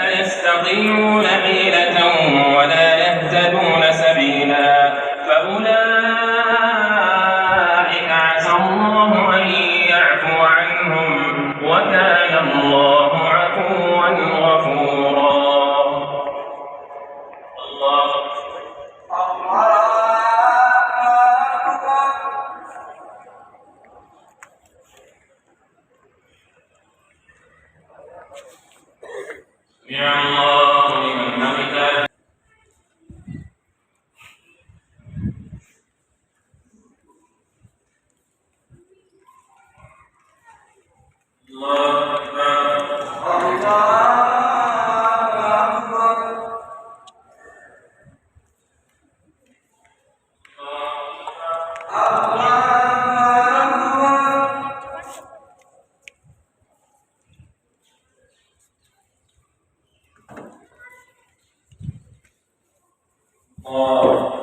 لا يستطيعون حيلة ولا يهتدون سبيلا فأولئك عسى الله أن يعفو عنهم وكان الله عفوا غفورا. الله يا الله لمن حمده. الله أكبر. الله